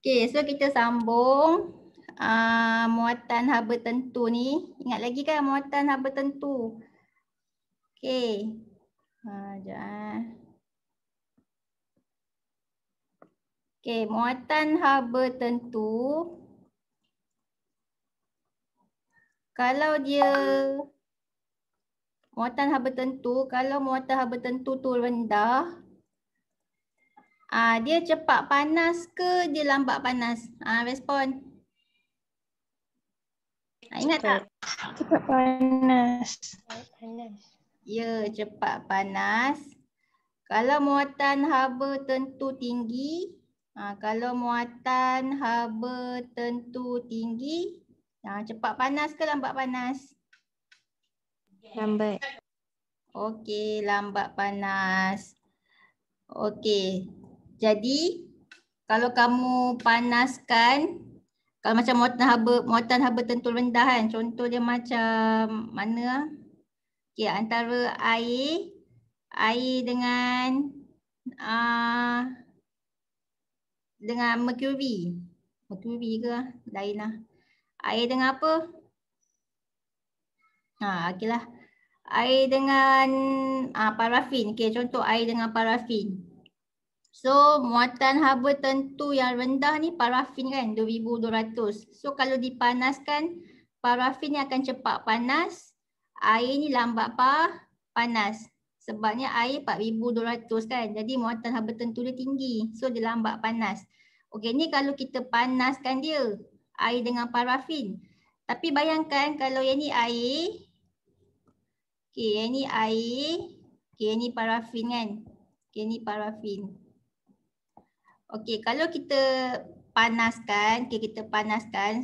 Okey, so kita sambung muatan haba tentu ni. Ingat lagi kan muatan haba tentu? Okey. Sekejap. Okey, muatan haba tentu. Kalau dia muatan haba tentu, kalau muatan haba tentu tu rendah, dia cepat panas ke dia lambat panas? Respon. Ingat tak? Cepat panas. Ya, cepat panas. Kalau muatan haba tentu tinggi, kalau muatan haba tentu tinggi, cepat panas ke lambat panas? Lambat. Okey, lambat panas. Okey. Jadi kalau kamu panaskan, kalau macam muatan haba tentu rendah kan, contoh dia macam mana? Okey, antara air dengan mercury. Mercury ke lain lah. Air dengan apa? Okeylah. Air dengan parafin. Okey, contoh air dengan parafin. So, muatan haba tentu yang rendah ni parafin kan, 2200. So, kalau dipanaskan, parafin ni akan cepat panas, air ni lambat panas. Sebabnya air 4200 kan. Jadi, muatan haba tentu dia tinggi. So, dia lambat panas. Okey, ni kalau kita panaskan dia, air dengan parafin. Tapi bayangkan kalau yang ni air, okey, yang ni air, okey, yang ni parafin kan. Okey, ni parafin. Okey, kalau kita panaskan,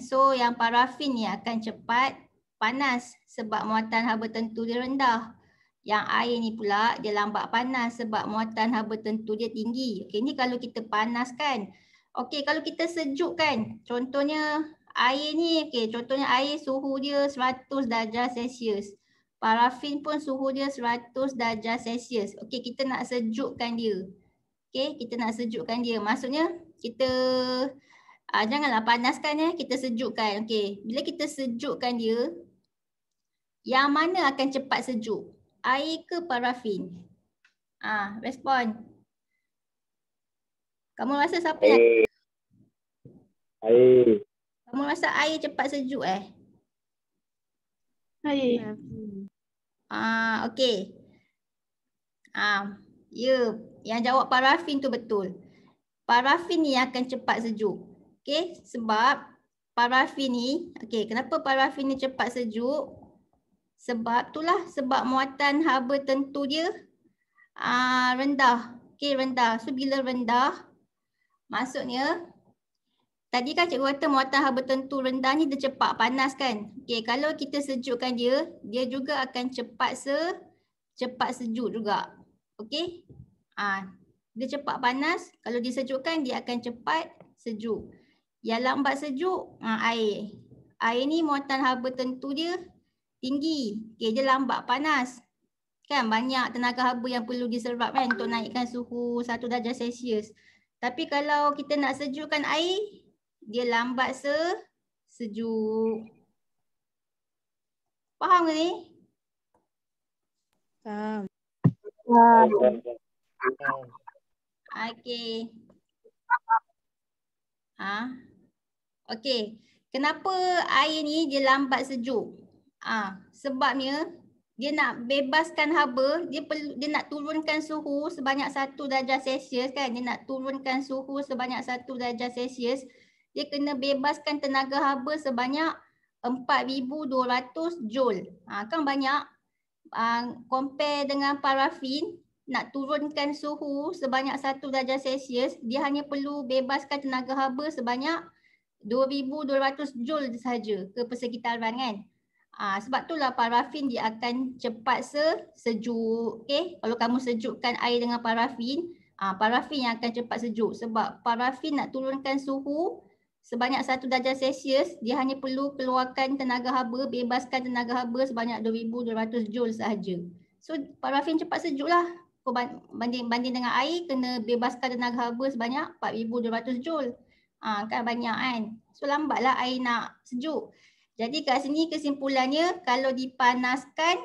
so yang parafin ni akan cepat panas sebab muatan haba tentu dia rendah. Yang air ni pula dia lambat panas sebab muatan haba tentu dia tinggi. Okey, ni kalau kita panaskan. Okey, kalau kita sejukkan, contohnya air ni, okey, contohnya air suhu dia 100 darjah Celsius. Parafin pun suhu dia 100 darjah Celsius. Okey, kita nak sejukkan dia. Okey, kita nak sejukkan dia. Maksudnya kita janganlah panaskan kita sejukkan. Okey, bila kita sejukkan dia, yang mana akan cepat sejuk? Air ke parafin? Respon. Kamu rasa siapa yang Air. Kamu rasa air cepat sejuk Air. Okey. Ya, yang jawab parafin tu betul. Parafin ni akan cepat sejuk. Okey, sebab parafin ni, okey, kenapa parafin ni cepat sejuk? Sebab muatan haba tentu dia rendah. Okey, rendah. So bila rendah, maksudnya tadi kan cikgu kata muatan haba tentu rendah ni dia cepat panas kan. Okey, kalau kita sejukkan dia, dia juga akan cepat sejuk juga. Okey? Dia cepat panas, kalau disejukkan dia akan cepat sejuk. Yang lambat sejuk, air. Air ni muatan haba tentu dia tinggi. Okey, dia lambat panas. Kan banyak tenaga haba yang perlu diserap kan untuk naikkan suhu 1 darjah Celsius. Tapi kalau kita nak sejukkan air, dia lambat sejuk. Faham ke ni? Faham. Okey. Okey. Kenapa air ni dia lambat sejuk? Sebabnya dia nak bebaskan haba, dia nak turunkan suhu sebanyak 1 darjah Celsius kan. Dia nak turunkan suhu sebanyak 1 darjah Celsius. Dia kena bebaskan tenaga haba sebanyak 4200 joule. Kan banyak. Compare dengan parafin, nak turunkan suhu sebanyak 1 darjah Celsius, dia hanya perlu bebaskan tenaga haba sebanyak 2200 joule sahaja ke persekitaran kan. Sebab itulah parafin dia akan cepat sejuk. Okay? Kalau kamu sejukkan air dengan parafin, parafin yang akan cepat sejuk. Sebab parafin nak turunkan suhu sebanyak 1 darjah Celsius, dia hanya perlu keluarkan tenaga haba, bebaskan tenaga haba sebanyak 2200 joule sahaja. So parafin cepat sejuk lah. Banding dengan air kena bebaskan tenaga haba sebanyak 4200 joule. Kan banyak kan. So lambatlah air nak sejuk. Jadi kat sini kesimpulannya kalau dipanaskan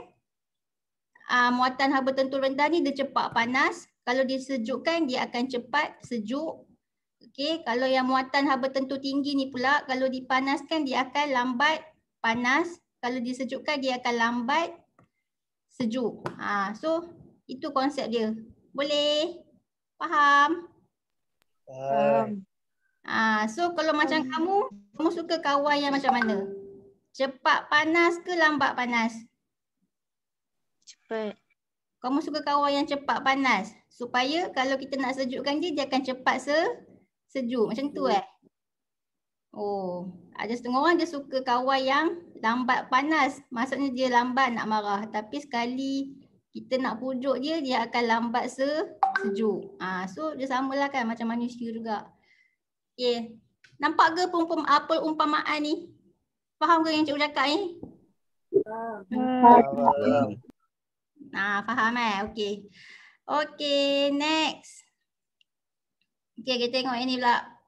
muatan haba tentu rendah ni dia cepat panas. Kalau disejukkan dia akan cepat sejuk. Okey, kalau yang muatan haba tentu tinggi ni pula kalau dipanaskan dia akan lambat panas. Kalau disejukkan dia akan lambat sejuk. So itu konsep dia. Boleh? Faham? So kalau macam kamu suka kawan yang macam mana? Cepat panas ke lambat panas? Cepat. Kamu suka kawan yang cepat panas supaya kalau kita nak sejukkan dia akan cepat sejuk. Macam tu Oh, ada setengah orang dia suka kawan yang lambat panas. Maksudnya dia lambat nak marah. Tapi sekali kita nak pujuk dia, dia akan lambat sejuk. So dia samalah kan macam manusia juga. Okay. Nampak ke perumpamaan ni? Faham ke yang cikgu cakap ni? Faham Okay. Okay, next. Okay, kita tengok ini pula.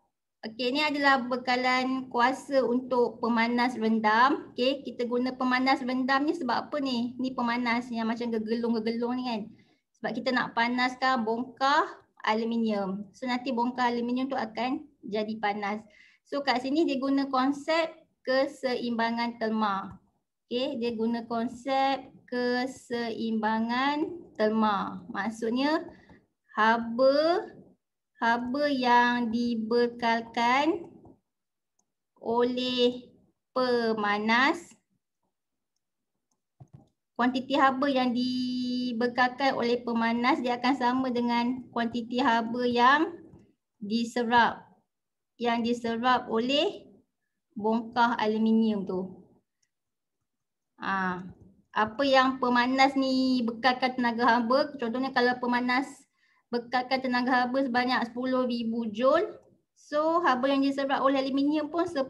Okay, ni adalah bekalan kuasa untuk pemanas rendam. Okay, kita guna pemanas rendam ni sebab apa ni? Ni pemanas yang macam gegelung-gegelung ni kan. Sebab kita nak panaskan bongkar aluminium. So nanti bongkar aluminium tu akan jadi panas. So kat sini dia guna konsep keseimbangan telma. Okay, dia guna konsep keseimbangan telma. Maksudnya haba yang dibekalkan oleh pemanas, kuantiti haba yang dibekalkan oleh pemanas dia akan sama dengan kuantiti haba yang diserap oleh bongkah aluminium tu. Apa yang pemanas ni bekalkan tenaga haba, contohnya kalau pemanas bekalkan tenaga haba sebanyak 10,000 joule. So haba yang diserap oleh aluminium pun 10,000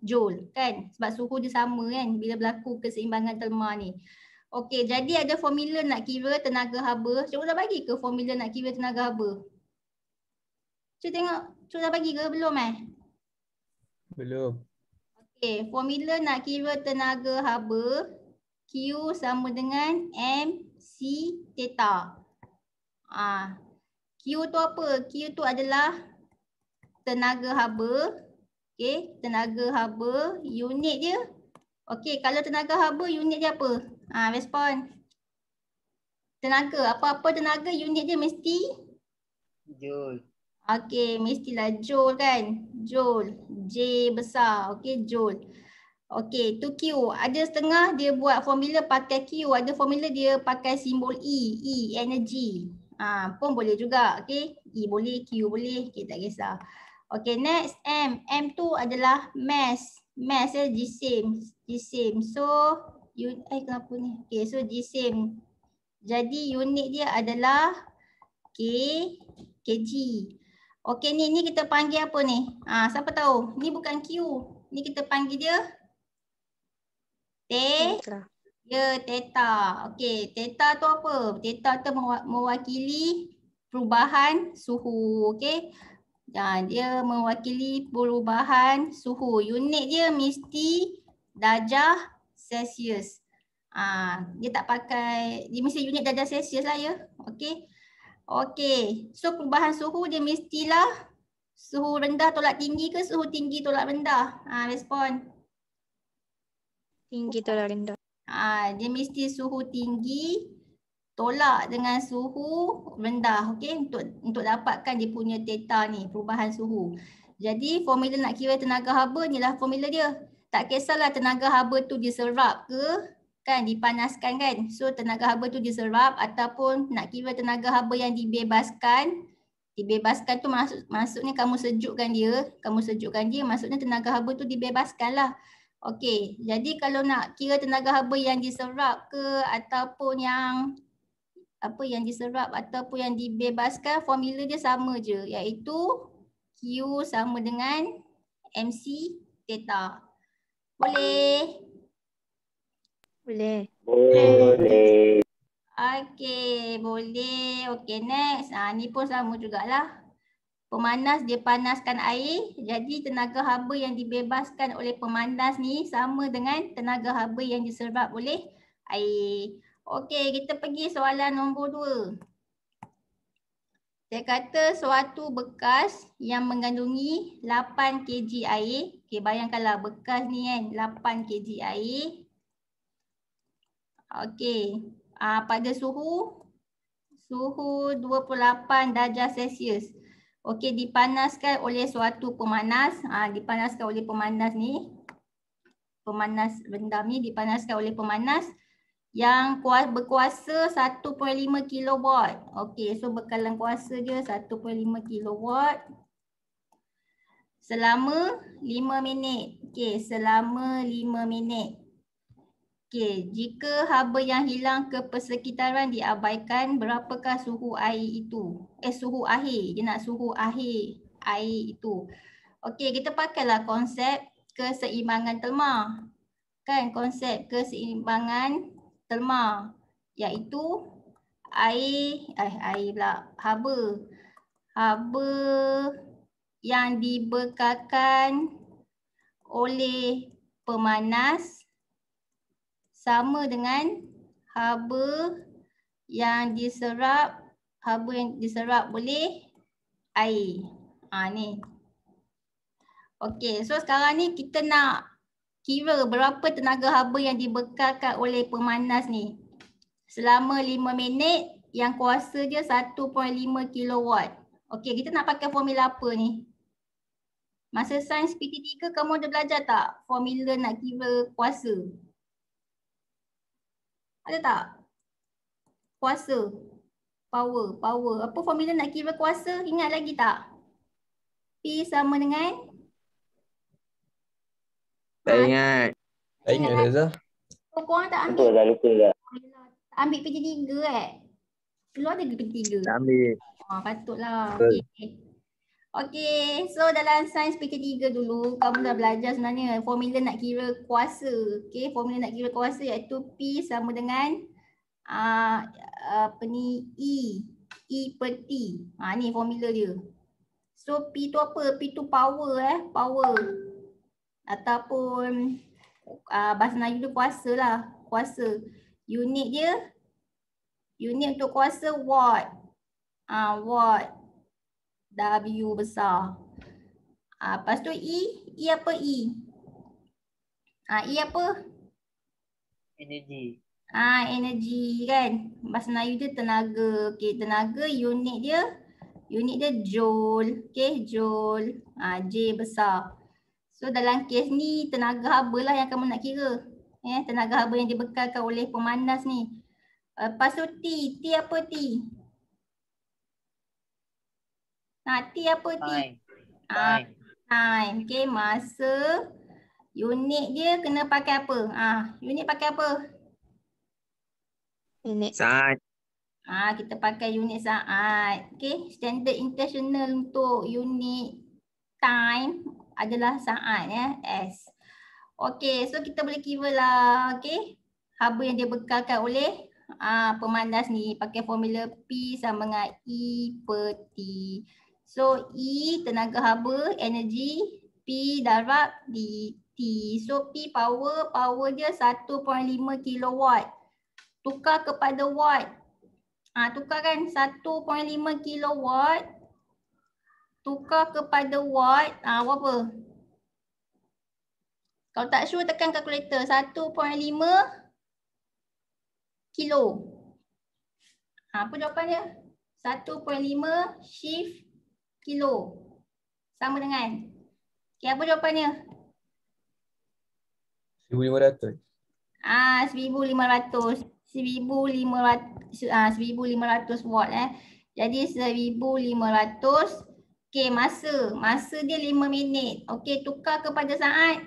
joule kan. Sebab suhu dia sama kan bila berlaku keseimbangan telma ni. Okey, jadi ada formula nak kira tenaga haba. Cikgu dah bagi ke formula nak kira tenaga haba? Cikgu tengok, cikgu dah bagi ke belum Belum. Okey, formula nak kira tenaga haba Q sama dengan MC theta. Q tu apa? Q tu adalah tenaga haba. Okey, tenaga haba unit dia. Okey, kalau tenaga haba unit dia apa? Respon. Tenaga, apa-apa tenaga unit dia mesti Joule. Okey, mestilah joule kan? Joule. J besar. Okey, joule. Okey, tu Q. Ada setengah dia buat formula pakai Q, ada formula dia pakai simbol E. E, energy. Pun boleh juga. Okey, E boleh, Q boleh. Okey, tak kisah. Okey, next M. M tu adalah mass. Mass jisim. So, kenapa ni? Okey, so jisim. Jadi unit dia adalah kg. Okey, ni kita panggil apa ni? Siapa tahu? Ni bukan Q. Ni kita panggil dia Theta. Okey, theta tu apa? Theta tu mewakili perubahan suhu. Okey. Dia mewakili perubahan suhu. Unit dia mesti darjah Celsius. Dia tak pakai, dia mesti unit darjah Celsius lah ya. Okey. Okey. So perubahan suhu dia mestilah suhu rendah tolak tinggi ke suhu tinggi tolak rendah? Respon. Tinggi tolak rendah. Dia mesti suhu tinggi tolak dengan suhu rendah. Okey, untuk dapatkan dia punya theta ni, perubahan suhu. Jadi formula nak kira tenaga haba ni lah formula dia. Tak kisahlah tenaga haba tu diserap ke kan, dipanaskan kan. So tenaga haba tu diserap ataupun nak kira tenaga haba yang dibebaskan. Dibebaskan tu maksudnya kamu sejukkan dia, maksudnya tenaga haba tu dibebaskan lah. Okey, jadi kalau nak kira tenaga haba yang diserap ke ataupun yang diserap ataupun yang dibebaskan, formula dia sama je, iaitu Q sama dengan MC theta. Boleh? Boleh. Okey, boleh. Okey, next. Ni pun sama jugalah. Pemanas dia panaskan air, jadi tenaga haba yang dibebaskan oleh pemanas ni sama dengan tenaga haba yang diserap oleh air. Okey, kita pergi soalan nombor 2. Dia kata suatu bekas yang mengandungi 8 kg air. Okey, bayangkanlah bekas ni kan 8 kg air. Okey, pada suhu 28 darjah Celsius. Okey, dipanaskan oleh suatu pemanas. Dipanaskan oleh pemanas ni. Pemanas rendam ni dipanaskan oleh pemanas yang berkuasa 1.5 kilowatt. Okey, so bekalan kuasa dia 1.5 kilowatt selama 5 minit. Okey, selama 5 minit. Okey, jika haba yang hilang ke persekitaran diabaikan, berapakah suhu air itu? Suhu akhir. Dia nak suhu akhir air itu. Okey, kita pakailah konsep keseimbangan Telma. Kan konsep keseimbangan Telma, iaitu air pula, haba. Haba yang dibekalkan oleh pemanas sama dengan haba yang diserap oleh air. Ni. Okey, so sekarang ni kita nak kira berapa tenaga haba yang dibekalkan oleh pemanas ni. Selama 5 minit yang kuasa dia 1.5 kilowatt. Okey, kita nak pakai formula apa ni? Masa sains PT3 kamu ada belajar tak formula nak kira kuasa? Ada tak? Kuasa. Power. Apa formula nak kira kuasa? Ingat lagi tak? P sama dengan? Tak ingat. Tak ingat Ustazah. Korang tak ambil? Lupa dah. Ambil PT3 Keluar ada ke PT3? Tak ambil. Patutlah. Okey, so dalam sains PT3 dulu kamu dah belajar sebenarnya formula nak kira kuasa. Okey, formula nak kira kuasa iaitu P sama dengan E per T. Ni formula dia. So P tu apa? P tu power power. Ataupun bahasa Melayu tu kuasa lah, kuasa. Unit untuk kuasa watt. Watt. W besar. Lepas tu E apa E? E apa? Energi. Energi kan. Bahasa Melayu dia tenaga. Okey, tenaga unit dia joule. Okey, joule. J besar. So dalam kes ni tenaga haba lah yang kamu nak kira. Tenaga haba yang dibekalkan oleh pemanas ni. Lepas tu T apa T? T apa T? Time. Okey, masa unit dia kena pakai apa? Unit pakai apa? Minit. Saat. Kita pakai unit saat. Okey, standard international untuk unit time adalah saat S. Okey, so kita boleh kira lah. Okey, haba yang dibekalkan oleh pemanas ni pakai formula P sama dengan E per T. So E tenaga haba, energi, P darab dt. So P power dia 1.5 kilowatt. Tukar kepada watt. Tukar kan 1.5 kilowatt. Tukar kepada watt. Berapa? Kalau tak sure tekan kalkulator. 1.5 kilo. Apa jawapan dia? 1.5 shift kilo. Sama dengan. Okay, apa jawapannya? 1,500. 1,500. 1,500 watt Jadi 1,500. Okey, masa dia 5 minit. Okey, tukar kepada saat.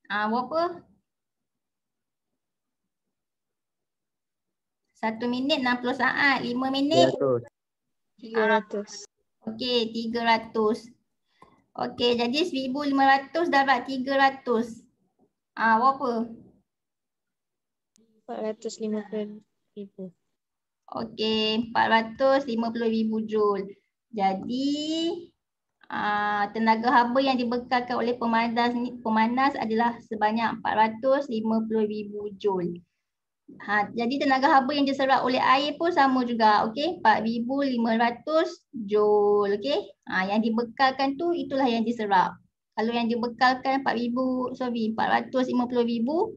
Berapa? 1 minit 60 saat. 5 minit 300. Okey, 300. Okey, jadi 1,500 darab 300. Berapa? 450,000. Okey, 450,000 joule. Jadi tenaga haba yang dibekalkan oleh pemanas adalah sebanyak 450,000 joule. Jadi tenaga haba yang diserap oleh air pun sama juga, okey, 4,500 joule, okey. Yang dibekalkan tu itulah yang diserap. Kalau yang dibekalkan 450,000,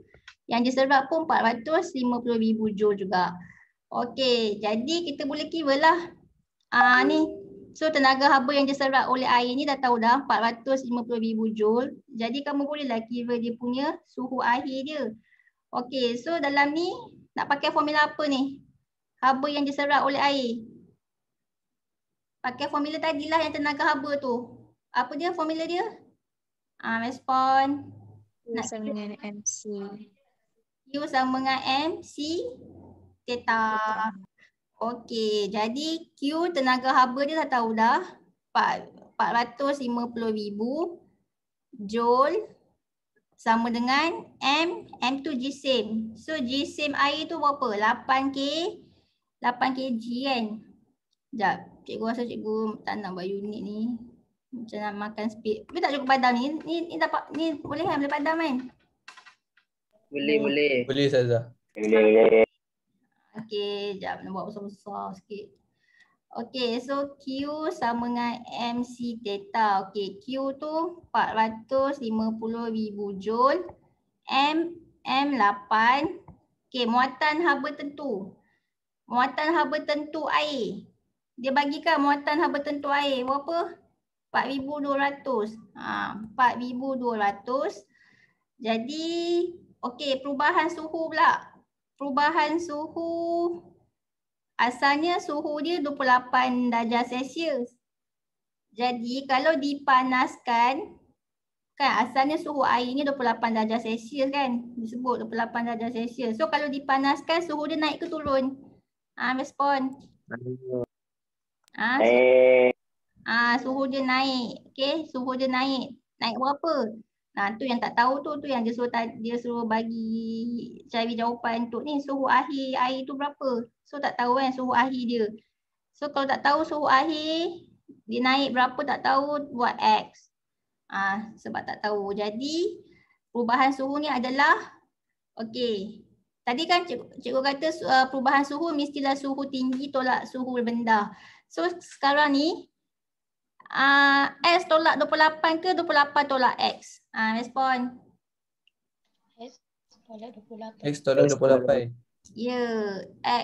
yang diserap pun 450,000 joule juga. Okey, jadi kita boleh kira lah. Ni. So tenaga haba yang diserap oleh air ni dah tahu dah 450,000 joule. Jadi kamu bolehlah kira dia punya suhu akhir dia. Okey, so dalam ni nak pakai formula apa ni? Haba yang diserap oleh air. Pakai formula tadilah yang tenaga haba tu. Apa dia formula dia? Respon. Q sama dengan MC. Q sama dengan MC theta. Okey, jadi Q tenaga haba dia dah tahu dah. 450,000 joule sama dengan M tu jisim. So jisim air tu berapa? 8 kg kan? Sekejap, cikgu rasa cikgu tak nak buat unit ni. Macam nak makan speed. Tapi tak cukup padam ni. Ni dapat, ni boleh kan? Boleh padam kan? Boleh. Boleh Ustazah. Okey, sekejap nak buat besar-besar sikit. Okey, so Q sama dengan MC theta. Okey, Q tu 450,000 joule. M 8. Okey, muatan haba tentu. Muatan haba tentu air. Dia bagikan muatan haba tentu air berapa? 4,200. 4,200. Jadi, okey, perubahan suhu pula. Perubahan suhu, asalnya suhu dia 28 darjah Celsius. Jadi kalau dipanaskan, kan asalnya suhu air ni 28 darjah Celsius kan. Disebut 28 darjah Celsius. So kalau dipanaskan suhu dia naik ke turun? Respon. Suhu dia naik. Okey, suhu dia naik. Naik berapa? Tu yang tak tahu tu yang dia suruh bagi cari jawapan untuk ni suhu akhir air tu berapa. So tak tahu kan suhu akhir dia. So kalau tak tahu suhu akhir dia naik berapa tak tahu, buat X. Sebab tak tahu. Jadi perubahan suhu ni adalah, okey. Tadi kan cikgu kata perubahan suhu mestilah suhu tinggi tolak suhu rendah. So sekarang ni X tolak 28 ke 28 tolak X? Respon. X tolak 28. X tolak 28. Ya,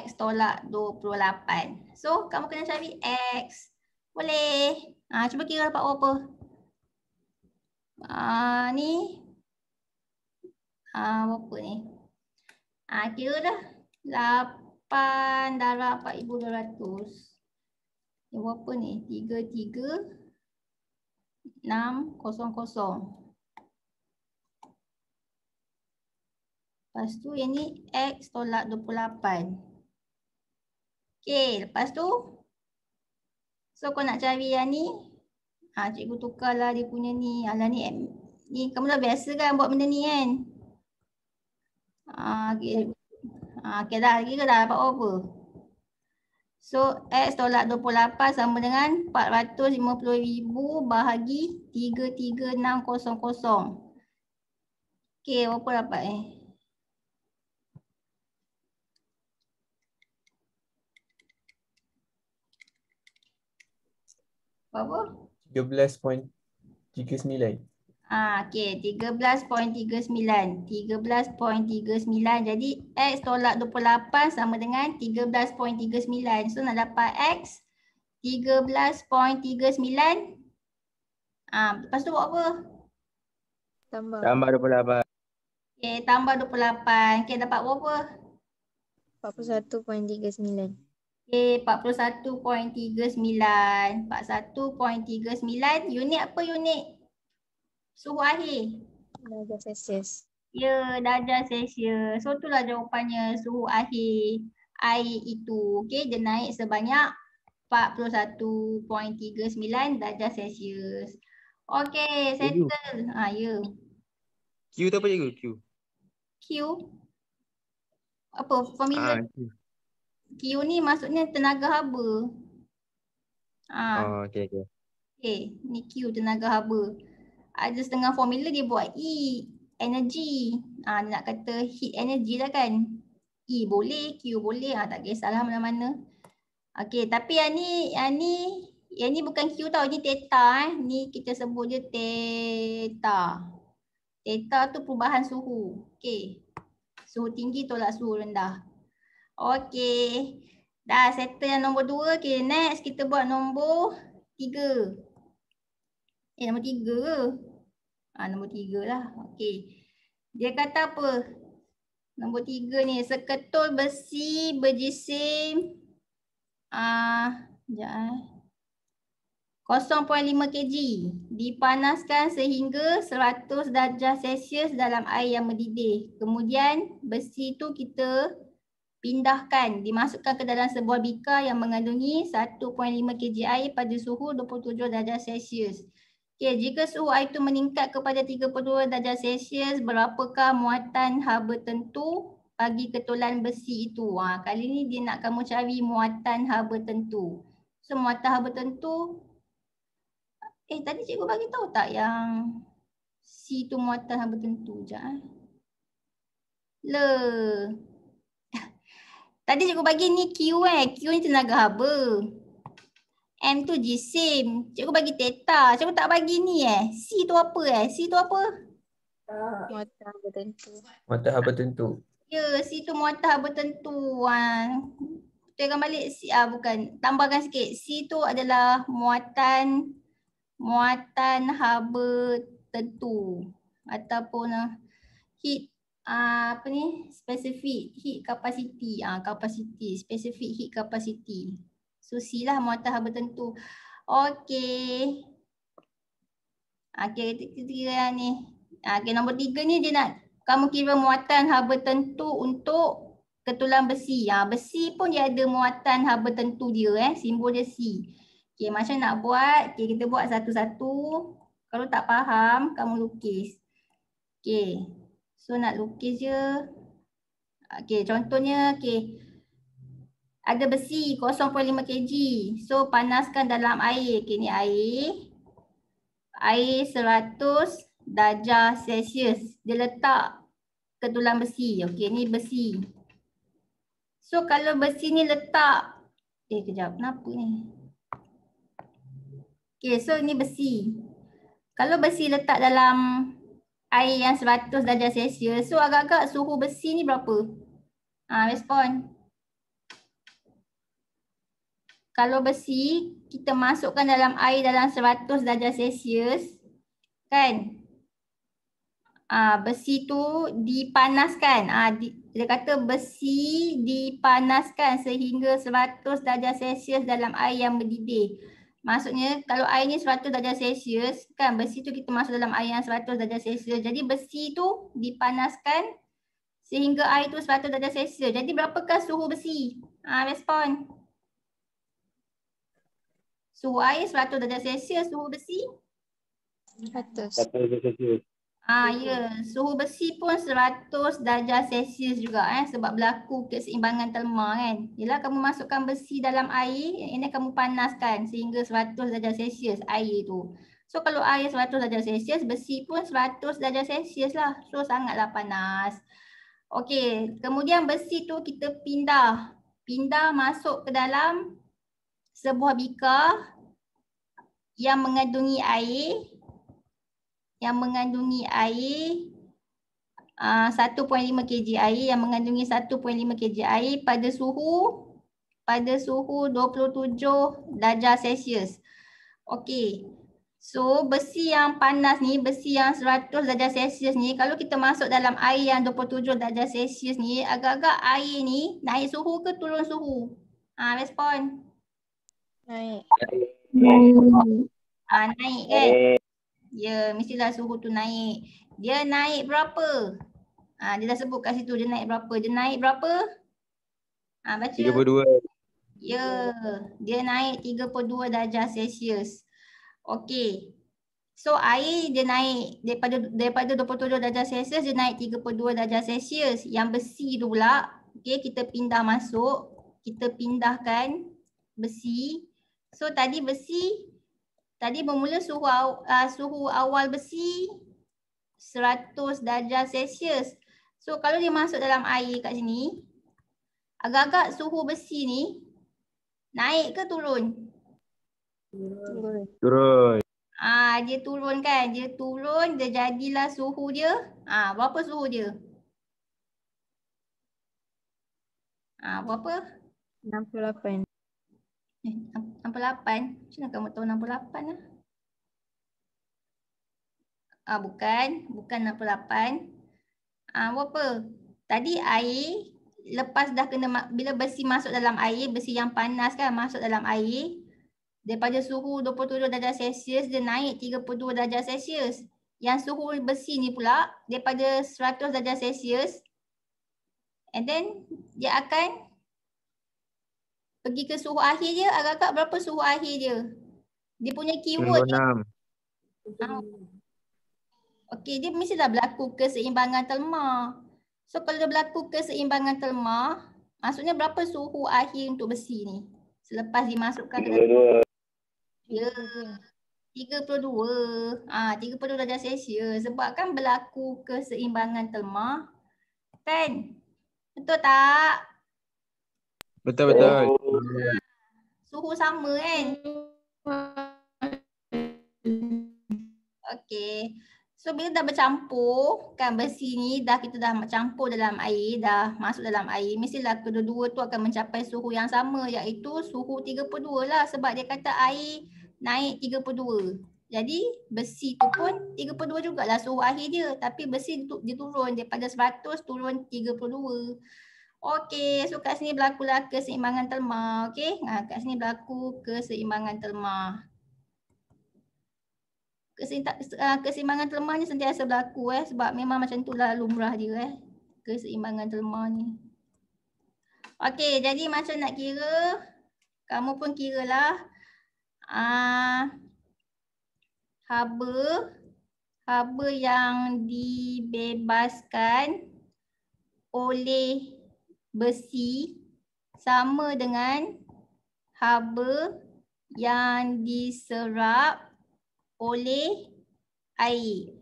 X tolak 28. So kamu kena cari X. Boleh. Cuba kira dapat berapa. Ni. Berapa ni? Kira dah. 8 darab 4,200. Berapa ni? 33,600. Lepas tu yang ni X tolak 28. Okey, lepas tu. So kau nak cari yang ni. Cikgu tukarlah dia punya ni. Alah ni kamu dah biasa kan buat benda ni kan? Okey dah, kira dah dapat berapa? So X tolak 28 sama dengan 450,000 bahagi 33,600. Okey, berapa dapat Berapa? 13.39. Okey, 13.39. 13.39. Jadi X tolak 28 sama dengan 13.39. So nak dapat X 13.39. Lepas tu buat apa? Tambah 28. Okey, tambah 28. Okey, dapat berapa? 41.39. Okey, 41.39. 41.39. Unit apa unit? Suhu akhir. Darjah Celsius. Ya, darjah Celsius. So itulah jawapannya suhu akhir air itu. Okey, dia naik sebanyak 41.39 darjah Celsius. Okey, settle. Ya. Q tu apa cikgu? Q. Apa formula? Q ni maksudnya tenaga haba. Oh, okey okey. Okay, ni Q tenaga haba. Ada setengah formula dia buat E, energy. Dia nak kata heat energy lah kan. E boleh, Q boleh, tak kisahlah mana-mana. Okay, tapi yang ni bukan Q tau, ni theta Ni kita sebut je theta. Theta tu perubahan suhu. Okay. Suhu tinggi tolak suhu rendah. Okay. Dah settle yang nombor 2. Okay, next kita buat nombor 3. Nombor 3 ke? Nombor 3 lah. Okay. Dia kata apa? Nombor 3 ni, seketul besi berjisim 0.5 kg dipanaskan sehingga 100 darjah Celsius dalam air yang mendidih. Kemudian besi tu kita pindahkan, dimasukkan ke dalam sebuah bikar yang mengandungi 1.5 kg air pada suhu 27 darjah Celsius. Okay, jika suhu air itu meningkat kepada 32 darjah Celsius, berapakah muatan haba tentu bagi ketulan besi itu? Kali ni dia nak kamu cari muatan haba tentu. So muatan haba tentu, tadi cikgu bagi tahu tak yang C tu muatan haba tentu? Sekejap. Tadi cikgu bagi ni Q Q ni tenaga haba. M tu jisim. Cikgu bagi theta. Cikgu tak bagi ni C tu apa C tu apa? Muatan haba tentu. Muatan haba tentu. Ya, C tu muatan haba tentu. Betulkan balik C, bukan. Tambahkan sikit. C tu adalah muatan haba tentu. Ataupun heat specific heat capacity. Specific heat capacity. So C lah muatan haba tentu. Okey. Kita kira ni. Nombor 3 ni dia nak kamu kira muatan haba tentu untuk ketulan besi. Besi pun dia ada muatan haba tentu dia simbol dia C. Okey, macam nak buat? Okey, kita buat satu-satu. Kalau tak faham, kamu lukis. Okey. So nak lukis je. Okey, contohnya ada besi 0.5 kg. So panaskan dalam air. Okay, ni air. Air 100 darjah Celsius. Dia letak ketulan besi. Okay, ni besi. So kalau besi ni letak. Kejap. Kenapa ni? Okay, so ni besi. Kalau besi letak dalam air yang 100 darjah Celsius. So agak-agak suhu besi ni berapa? Respon. Kalau besi, kita masukkan dalam air dalam 100 darjah Celsius, kan? Besi tu dipanaskan. Dia kata besi dipanaskan sehingga 100 darjah Celsius dalam air yang mendidih. Maksudnya kalau air ni 100 darjah Celsius, kan besi tu kita masuk dalam air yang 100 darjah Celsius. Jadi besi tu dipanaskan sehingga air tu 100 darjah Celsius. Jadi berapakah suhu besi? Respon. Suhu air 100 darjah Celsius, suhu besi? 100. Ya, suhu besi pun 100 darjah Celsius juga sebab berlaku keseimbangan telma kan. Yalah kamu masukkan besi dalam air, ini kamu panaskan sehingga 100 darjah Celsius air tu. So kalau air 100 darjah Celsius, besi pun 100 darjah Celsius lah. So sangatlah panas. Okey, kemudian besi tu kita pindah masuk ke dalam sebuah bikar yang mengandungi air 1.5 kg air yang mengandungi 1.5 kg air pada suhu 27 darjah Celsius. Okey. So besi yang panas ni, besi yang 100 darjah Celsius ni, kalau kita masuk dalam air yang 27 darjah Celsius ni, agak-agak air ni naik suhu ke turun suhu? Respon. Naik. Naik kan? Ya, mestilah suhu tu naik. Dia naik berapa? Dia dah sebut kat situ dia naik berapa. Dia naik berapa? Baca. 32. Ya, dia naik 32 darjah Celsius. Okey. So air dia naik daripada 27 darjah Celsius dia naik 32 darjah Celsius. Yang besi tu pula, okey, kita pindah masuk, kita pindahkan besi So tadi besi, tadi bermula suhu awal besi 100 darjah Celsius. So kalau dia masuk dalam air kat sini, agak-agak suhu besi ni naik ke turun? Turun. Dia turun kan? Dia turun, dia jadilah suhu dia. Berapa suhu dia? Berapa? 68. 68. Macam mana kamu tahu 68 lah? Bukan 68. Berapa? Tadi air, lepas dah kena, bila besi masuk dalam air, besi yang panas kan masuk dalam air, daripada suhu 27 darjah Celsius, dia naik 32 darjah Celsius. Yang suhu besi ni pula, daripada 100 darjah Celsius, and then dia akan pergi ke suhu akhir dia. Agak-agak berapa suhu akhir dia? Dia punya keyword ni. 96. Okey, dia mestilah berlaku keseimbangan telma. So kalau dia berlaku keseimbangan telma, maksudnya berapa suhu akhir untuk besi ni? Selepas dimasukkan ke dalam 32. 32 darjah Celsius. Sebab kan berlaku keseimbangan telma. Kan? Betul tak? Betul. Suhu sama kan? Okey. So bila dah bercampur, kan besi ni kita dah campur dalam air, dah masuk dalam air, mestilah kedua-dua tu akan mencapai suhu yang sama, iaitu suhu 32 lah, sebab dia kata air naik 32. Jadi besi tu pun 32 jugalah suhu akhir dia, tapi besi dia turun daripada 100 turun 32. Okey, so kat sini berlakulah keseimbangan telma. Okey, kat sini berlaku keseimbangan telma. Keseimbangan telma ni sentiasa berlaku sebab memang macam itulah lumrah dia keseimbangan telma ni. Okey, jadi macam nak kira, kamu pun kiralah haba yang dibebaskan oleh besi sama dengan haba yang diserap oleh air.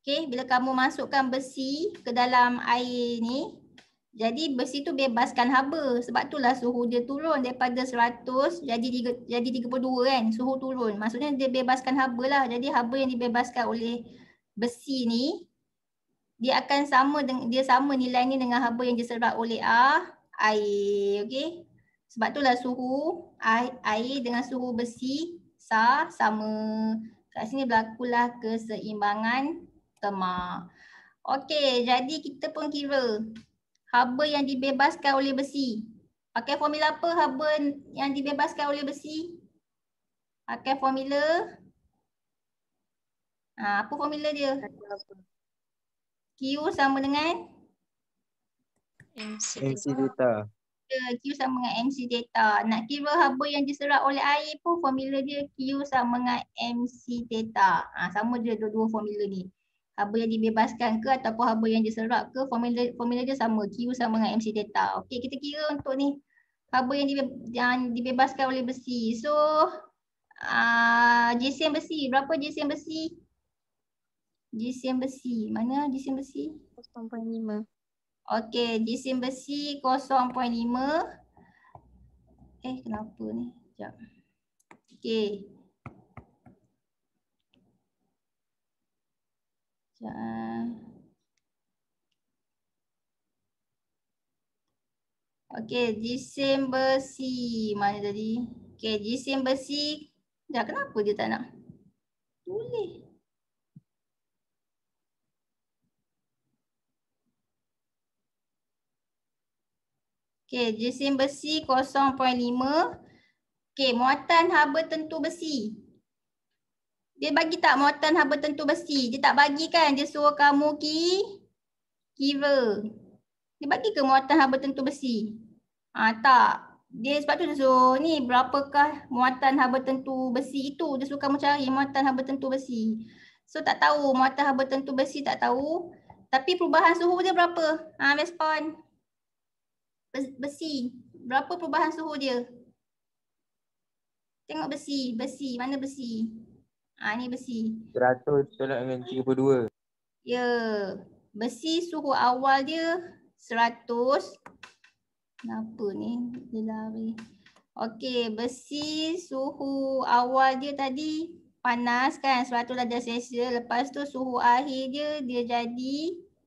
Okey, bila kamu masukkan besi ke dalam air ni, jadi besi tu bebaskan haba. Sebab itulah suhu dia turun daripada 100 jadi 32 kan, suhu turun. Maksudnya dia bebaskan haba lah. Jadi haba yang dibebaskan oleh besi ni, dia akan sama nilainya dengan haba yang diserap oleh air. Okey. Sebab itulah suhu air dengan suhu besi sama. Kat sini berlakulah keseimbangan telma. Okey, jadi kita pun kira haba yang dibebaskan oleh besi. Pakai formula apa haba yang dibebaskan oleh besi? Pakai formula. Apa formula dia? Q sama dengan? MC theta. Q sama dengan MC theta. Nak kira haba yang diserap oleh air pun formula dia Q sama dengan MC theta. Sama je dua-dua formula ni. Haba yang dibebaskan ke ataupun haba yang diserap ke, formula dia sama, Q sama dengan MC theta. Okey, kita kira untuk ni haba yang dibebaskan oleh besi. So GCM besi, berapa GCM besi? GCM besi, mana GCM besi? 0.5. Okey, GCM besi 0.5. Kenapa ni? Sekejap. Okey. Okey, GCM besi. Mana tadi? Okey, GCM besi. Kenapa dia tak nak tulis? Okey, GCM besi 0.5. Okey, muatan haba tentu besi. Dia bagi tak muatan haba tentu besi? Dia tak bagi kan? Dia suruh kamu kira. Dia bagi ke muatan haba tentu besi? Tak. Dia sebab tu dia suruh ni berapakah muatan haba tentu besi itu. Dia suruh kamu cari muatan haba tentu besi. So tak tahu muatan haba tentu besi, tak tahu. Tapi perubahan suhu dia berapa? Respon. Besi. Berapa perubahan suhu dia? Tengok besi. Besi. Mana besi? Ni besi. 100 tolak dengan 32. Ya. Besi suhu awal dia 100. Kenapa ni? Dia lari. Okey, besi suhu awal dia tadi panas kan, 100 darjah Celsius. Lepas tu suhu akhir dia jadi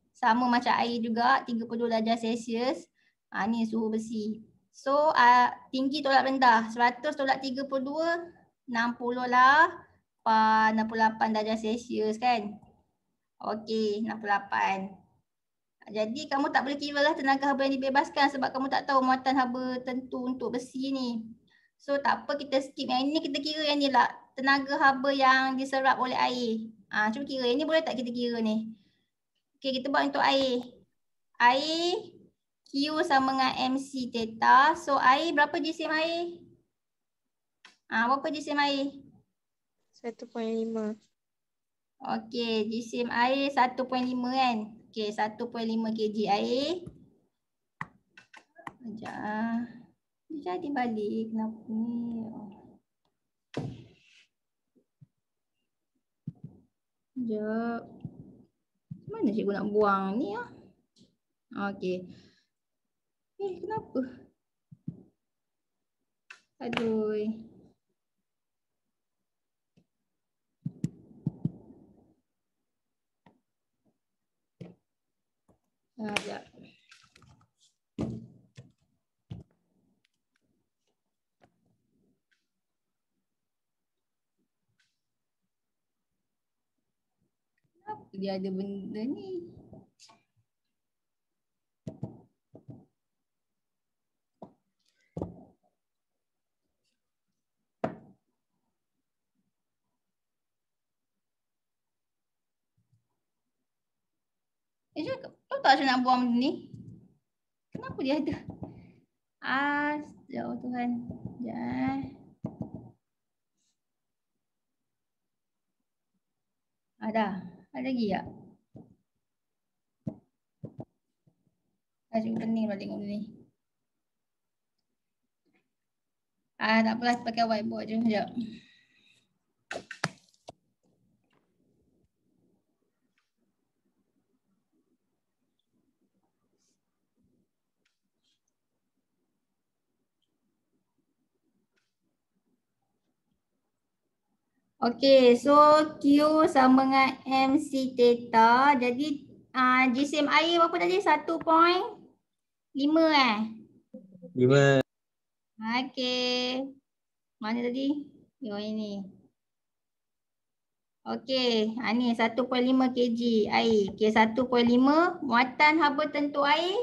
sama macam air juga, 32 darjah Celsius. Ni suhu besi. So tinggi tolak rendah, 100 tolak 32, 60 lah, 68 darjah Celsius kan. Okey, 68. Jadi kamu tak boleh kira lah tenaga haba yang dibebaskan sebab kamu tak tahu muatan haba tentu untuk besi ni. So tak apa, kita skip yang ini, kita kira yang ni lah. Tenaga haba yang diserap oleh air. Cuba kira, yang ni boleh tak kita kira ni? Okay, kita buat untuk air. Air Q sama dengan MC theta. So air berapa jisim air? Berapa jisim air? 1.5. Okey, jisim air 1.5 kan? Okey, 1.5 kg air. Sekejap. Dia jadi balik. Kenapa ni? Sekejap. Mana cikgu nak buang ni ah? Okey. Kenapa? Aduh. Sekejap. Kenapa dia ada benda ni? Tahu tak saya nak buang benda ni? Kenapa dia ada? Jauh Tuhan. Sekejap. Dah. Ada lagi tak? Cikgu pening lah tengok benda ni. Tak apalah, pakai whiteboard je. Sekejap. Okey, so Q sama dengan MC theta. Jadi jisim air berapa tadi? 1.5 5. Okey. Mana tadi? Ini. Okey, ni 1.5 kg air. Okey, 1.5 muatan haba tentu air?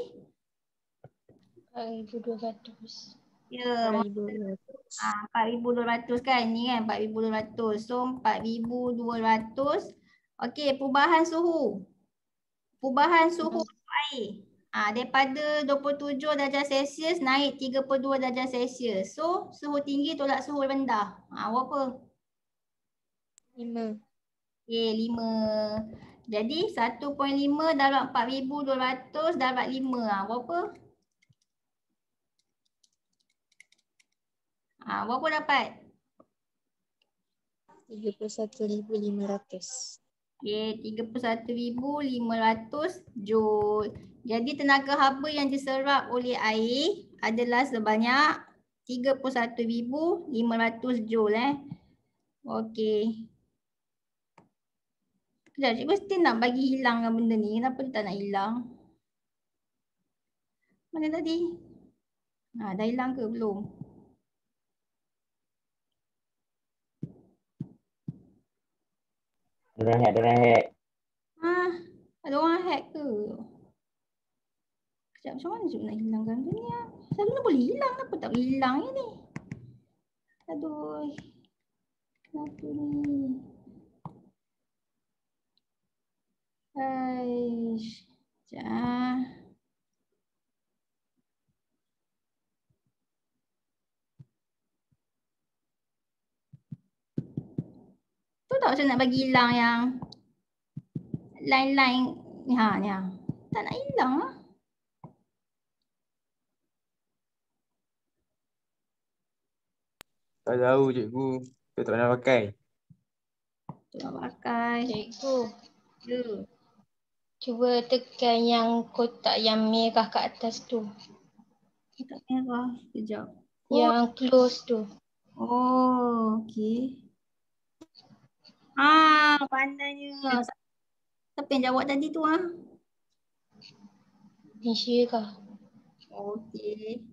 4,200. Ya, 4,200 kan? Ni kan 4,200. So 4,200. Okey, perubahan suhu. Perubahan suhu air. Daripada 27 darjah Celsius naik 32 darjah Celsius. So suhu tinggi tolak suhu rendah. Berapa? 5. Okey, 5. Jadi 1.5 darab 4,200 darab 5. Berapa? Berapa dapat? 31,500. Okey, 31,500 joule. Jadi tenaga haba yang diserap oleh air adalah sebanyak 31,500 joule. Okey. Sekejap, cikgu mesti nak bagi hilangkan benda ni. Kenapa dia tak nak hilang? Mana tadi? Dah hilang ke belum? Ada orang hack. Ada orang hack ke? Sekejap, macam mana cikgu nak hilangkan benda ni? Selalunya boleh hilang. Kenapa tak boleh hilang ni? Aduh. Kenapa ni? Sekejap. Tu tak macam nak bagi hilang yang line-line ni. Ni. Tak nak hilang lah. Tak tahu cikgu. Saya tak pernah pakai. Tu nak pakai. Cikgu, Ya. cuba tekan yang kotak yang merah kat atas tu. Tak merah. Sekejap. Yang close tu. Oh, okey. Pandainya. Siapa yang jawab tadi tu Insyirah. Okey.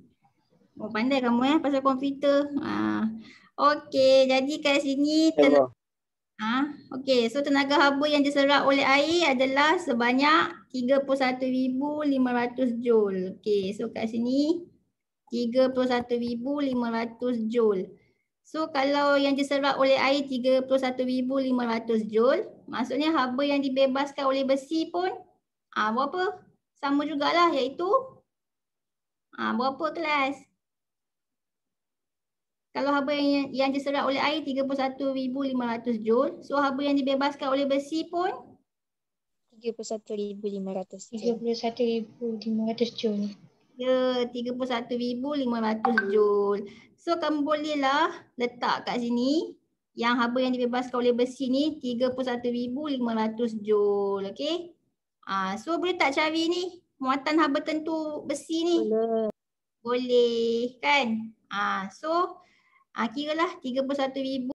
Oh, pandai kamu pasal komputer. Okey, jadi kat sini okey, so tenaga haba yang diserap oleh air adalah sebanyak 31,500 joule. Okey, so kat sini 31,500 joule. So kalau yang diserap oleh air 31,500 joule, maksudnya haba yang dibebaskan oleh besi pun berapa? Sama jugalah, iaitu berapa kelas? Kalau haba yang diserap oleh air 31,500 joule, so haba yang dibebaskan oleh besi pun 31,500 joule. 31,500 joule. ya 31,500 joule. So kamu bolehlah letak kat sini yang haba yang dibebaskan oleh besi ni 31,500 joule. Okey. So boleh tak cari ni muatan haba tentu besi ni? Boleh. Boleh kan? So kiralah 31,000